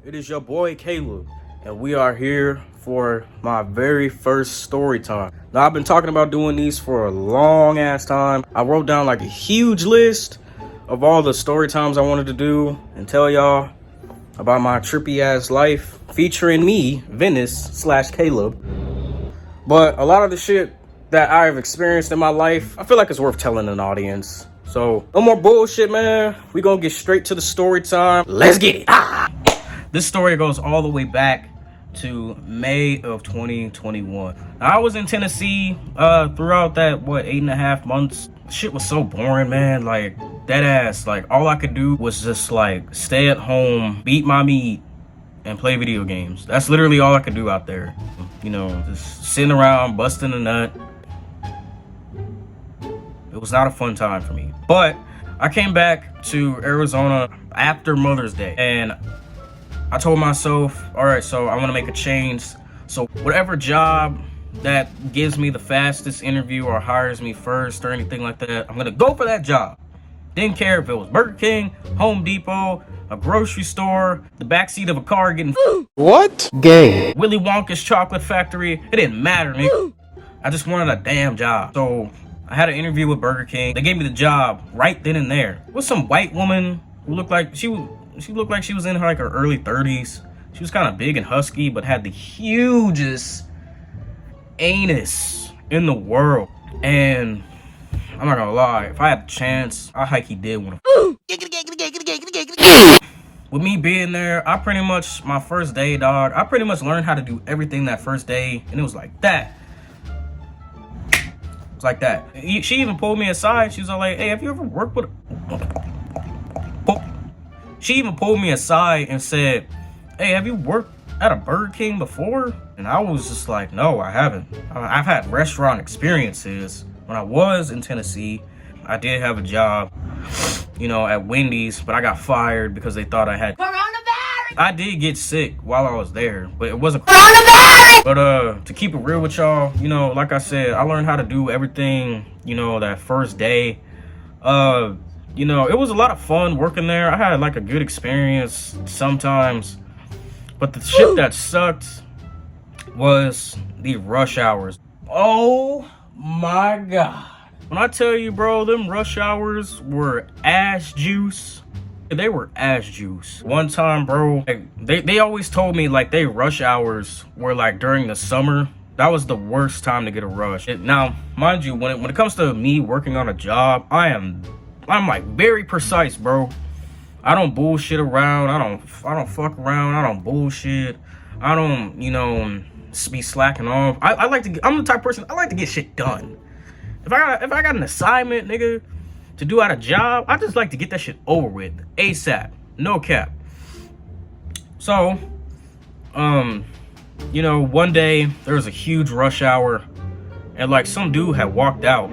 It is your boy Caleb, and we are here for my very first story time. Now, I've been talking about doing these for a long ass time. I wrote down like a huge list of all the story times I wanted to do and tell y'all about my trippy ass life featuring me, Venice / Caleb. But a lot of the shit that I've experienced in my life, I feel like it's worth telling an audience. So, no more bullshit, man. We gonna get straight to the story time. Let's get it. This story goes all the way back to May of 2021. Now, I was in Tennessee throughout that, 8.5 months. Shit was so boring, man. Like, dead ass. Like, all I could do was just, like, stay at home, beat my meat, and play video games. That's literally all I could do out there. You know, just sitting around, busting a nut. It was not a fun time for me. But I came back to Arizona after Mother's Day, and I told myself, all right, so I want to make a change. So whatever job that gives me the fastest interview or hires me first or anything like that, I'm going to go for that job. Didn't care if it was Burger King, Home Depot, a grocery store, the backseat of a car getting What? Gay. Willy Wonka's chocolate factory. It didn't matter, nigga. I just wanted a damn job. So I had an interview with Burger King. They gave me the job right then and there. With some white woman who looked like she looked like she was in like her early 30s. She was kind of big and husky, but had the hugest anus in the world. And I'm not gonna lie, if I had the chance, I hike he did want to. With me being there, my first day, dog, I pretty much learned how to do everything that first day, and it was like that. It's like that. She even pulled me aside. She was all like, hey, have you ever worked with She even pulled me aside and said, hey, have you worked at a Burger King before? And I was just like, no, I haven't. I've had restaurant experiences. When I was in Tennessee, I did have a job, at Wendy's, but I got fired because they thought I had coronavirus. I did get sick while I was there, but it wasn't coronavirus. But to keep it real with y'all, like I said, I learned how to do everything, that first day. It was a lot of fun working there. I had like a good experience sometimes, but the shit that sucked was the rush hours. Oh my God. When I tell you, bro, them rush hours were ass juice. They were ass juice. One time, bro, they always told me like they rush hours were like during the summer. That was the worst time to get a rush. Now, mind you, when it comes to me working on a job, I'm like very precise, bro. I don't bullshit around. I don't fuck around. I don't bullshit. I don't, be slacking off. I'm the type of person, I like to get shit done. If I got an assignment, nigga, to do at a job, I just like to get that shit over with ASAP. No cap. So, one day there was a huge rush hour, and like some dude had walked out,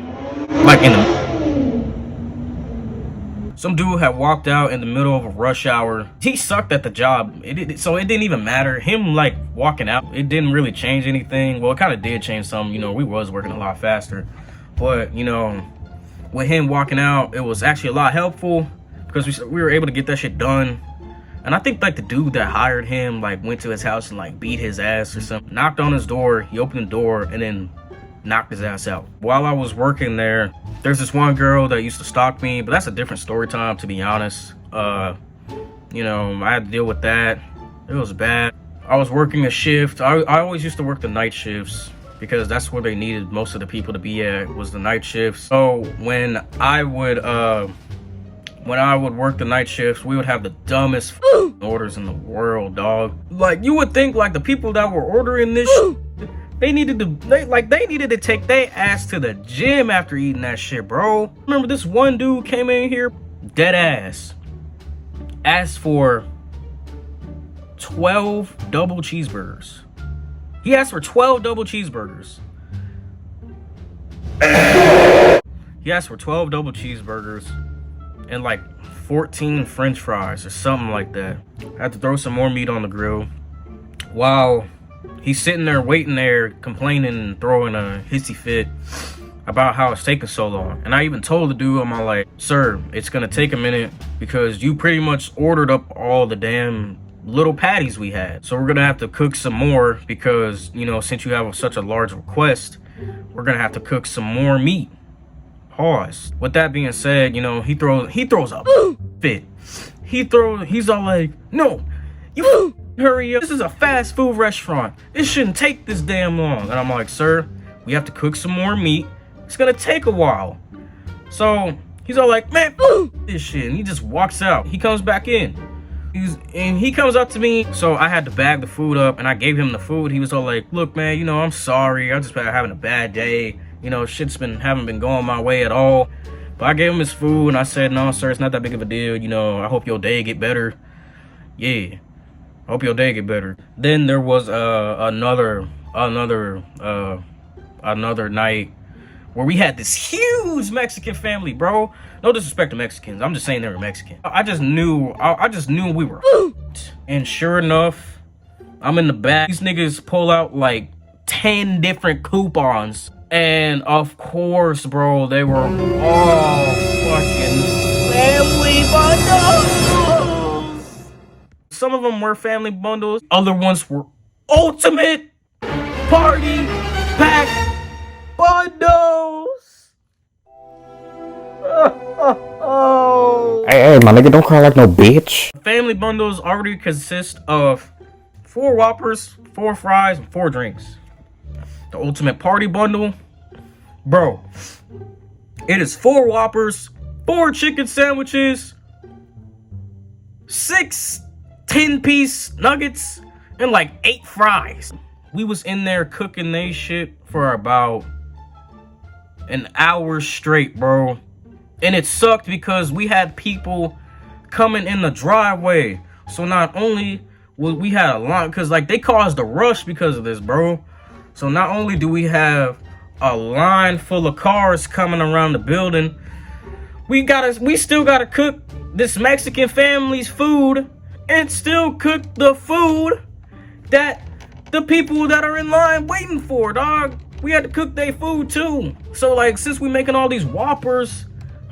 Some dude had walked out in the middle of a rush hour. He sucked at the job. So it didn't even matter. Him like walking out, it didn't really change anything. Well, it kind of did change some. We was working a lot faster. But, with him walking out, it was actually a lot helpful because we were able to get that shit done. And I think like the dude that hired him like went to his house and like beat his ass or something. Knocked on his door. He opened the door and then knocked his ass out. While I was working there's this one girl that used to stalk me, but that's a different story time, to be honest. I had to deal with that. It was bad. I was working a shift. I always used to work the night shifts because that's where they needed most of the people to be at, was the night shifts. So when I would work the night shifts, we would have the dumbest orders in the world, dog. Like, you would think like the people that were ordering this they needed to take their ass to the gym after eating that shit, bro. Remember this one dude came in here, dead ass, asked for 12 double cheeseburgers. He asked for 12 double cheeseburgers. He asked for 12 double cheeseburgers and like 14 french fries or something like that. I had to throw some more meat on the grill while he's sitting there waiting there, complaining and throwing a hissy fit about how it's taking so long. And I even told the dude, I'm like, sir, it's gonna take a minute because you pretty much ordered up all the damn little patties we had. So we're gonna have to cook some more because, you know, since you have such a large request, we're gonna have to cook some more meat. Pause. With that being said, you know, he throws a fit. He's all like, no, you hurry up. This is a fast food restaurant. It shouldn't take this damn long. And I'm like, sir, we have to cook some more meat. It's gonna take a while. So he's all like, man, this shit. And he just walks out. He comes back in. He comes up to me. So I had to bag the food up and I gave him the food. He was all like, look, man, you know, I'm sorry. I just been having a bad day. You know, haven't been going my way at all. But I gave him his food and I said, no, sir, it's not that big of a deal. You know, I hope your day get better. Yeah, I hope your day get better. Then there was another night where we had this huge Mexican family, bro. No disrespect to Mexicans. I'm just saying they were Mexican. I just knew we were. And sure enough, I'm in the back. These niggas pull out like 10 different coupons. And of course, bro, they were all fucking family bundles. Some of them were family bundles. Other ones were ultimate party pack bundles. Hey, my nigga, don't cry like no bitch. Family bundles already consist of 4 Whoppers, 4 fries, and 4 drinks. The ultimate party bundle, bro, it is 4 Whoppers, 4 chicken sandwiches, 6 10-piece nuggets, and like 8 fries. We was in there cooking they shit for about an hour straight, bro. And it sucked because we had people coming in the driveway. So not only we had a line, because like they caused a rush because of this, bro. So not only do we have a line full of cars coming around the building, we still gotta cook this Mexican family's food and still cook the food that the people that are in line waiting for, dog. We had to cook their food too. So like, since we making all these Whoppers,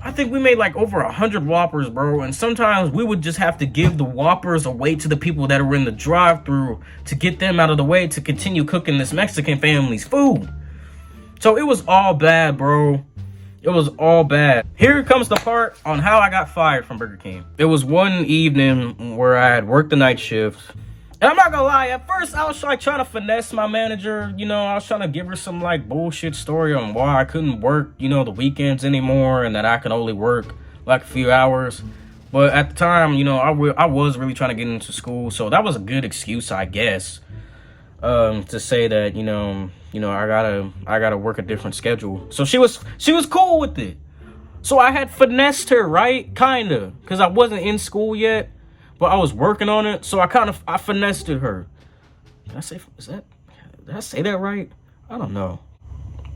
I think we made like over 100 Whoppers, bro. And sometimes we would just have to give the Whoppers away to the people that are in the drive-thru to get them out of the way to continue cooking this Mexican family's food. So it was all bad, bro. It was all bad. Here comes the part on how I got fired from Burger King. It was one evening where I had worked the night shift. And I'm not gonna lie, at first I was like trying to finesse my manager. You know, I was trying to give her some like bullshit story on why I couldn't work, you know, the weekends anymore, and that I could only work like a few hours. But at the time, you know, I was really trying to get into school, so that was a good excuse, I guess, to say that, you know, I gotta work a different schedule. So she was cool with it. So I had finessed her, right? Kinda, because I wasn't in school yet. But I was working on it, so I finessed her. Did I say that right? I don't know.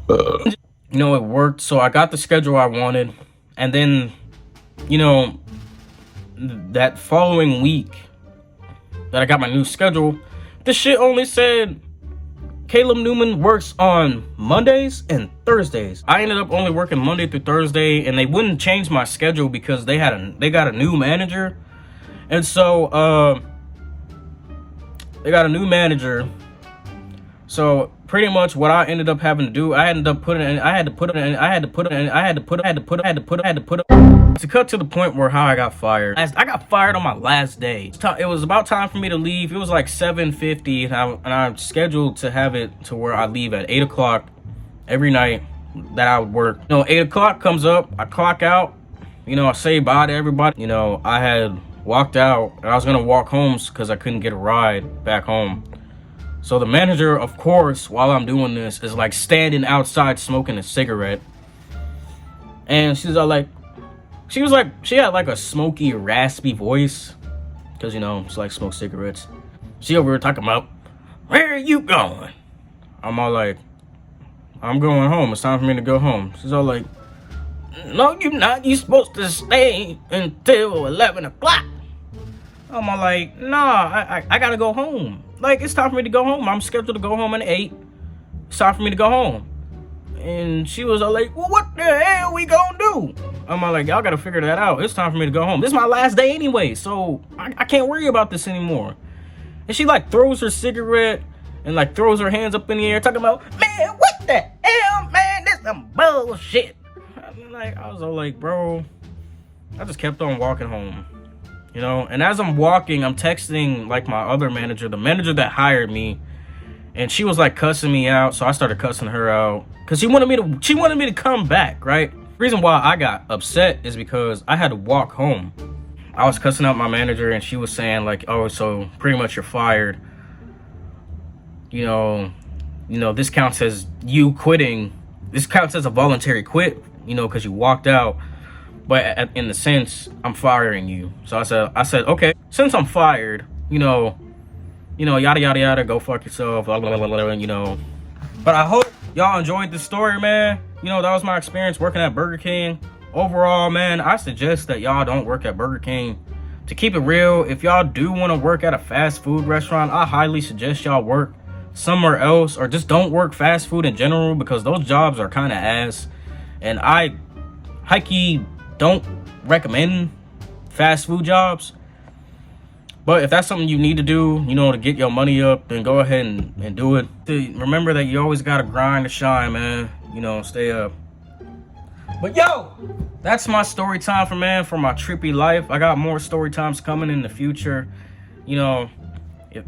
You know, it worked, so I got the schedule I wanted. And then, you know, that following week that I got my new schedule, the shit only said Caleb Newman works on Mondays and Thursdays. I ended up only working Monday through Thursday, and they wouldn't change my schedule because they got a new manager. And so, they got a new manager. So pretty much what I ended up having to do, I had to put to cut to the point where how I got fired. I got fired on my last day. It was about time for me to leave. It was like 7:50, and I'm scheduled to have it to where I leave at 8 o'clock every night that I would work. You know, 8 o'clock comes up, I clock out. You know, I say bye to everybody. You know, I had walked out and I was gonna walk home because I couldn't get a ride back home. So the manager, of course, while I'm doing this, is like standing outside smoking a cigarette. And she had like a smoky, raspy voice, because, you know, she like smoke cigarettes. She over here talking about, where are you going? I'm all like, I'm going home. It's time for me to go home. She's all like, no, you're not. You're supposed to stay until 11 o'clock. I'm all like, nah, I gotta go home. Like, it's time for me to go home. I'm scheduled to go home at 8. It's time for me to go home. And she was all like, well, what the hell we gonna do? I'm all like, y'all gotta figure that out. It's time for me to go home. This is my last day anyway, so I can't worry about this anymore. And she like throws her cigarette and like throws her hands up in the air talking about, man, what the hell, man, this some bullshit. I was all like, bro, I just kept on walking home, you know? And as I'm walking, I'm texting like my other manager, the manager that hired me, and she was like cussing me out, so I started cussing her out because she wanted me to come back, right? The reason why I got upset is because I had to walk home. I was cussing out my manager, and she was saying like, oh, so pretty much you're fired. You know, this counts as you quitting. This counts as a voluntary quit, you know, because you walked out. But in the sense, I'm firing you. So I said, okay, since I'm fired, you know, yada, yada, yada, go fuck yourself, blah, blah, blah, blah, you know. But I hope y'all enjoyed the story, man. You know, that was my experience working at Burger King. Overall, man, I suggest that y'all don't work at Burger King. To keep it real, if y'all do want to work at a fast food restaurant, I highly suggest y'all work somewhere else, or just don't work fast food in general, because those jobs are kind of ass. And I hikey don't recommend fast food jobs. But if that's something you need to do, you know, to get your money up, then go ahead and do it. Remember that you always gotta grind to shine, man. You know, stay up. But yo, that's my story time for my Trippy life. I got more story times coming in the future. You know,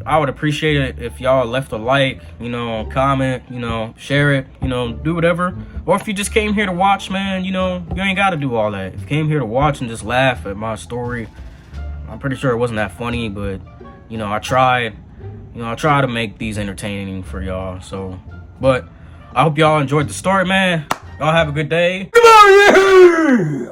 I would appreciate it if y'all left a like, you know, comment, you know, share it, you know, do whatever. Or if you just came here to watch, man, you know, you ain't got to do all that. If you came here to watch and just laugh at my story, I'm pretty sure it wasn't that funny, but, you know, I tried to make these entertaining for y'all. So, but I hope y'all enjoyed the story, man. Y'all have a good day. Come on, yeah!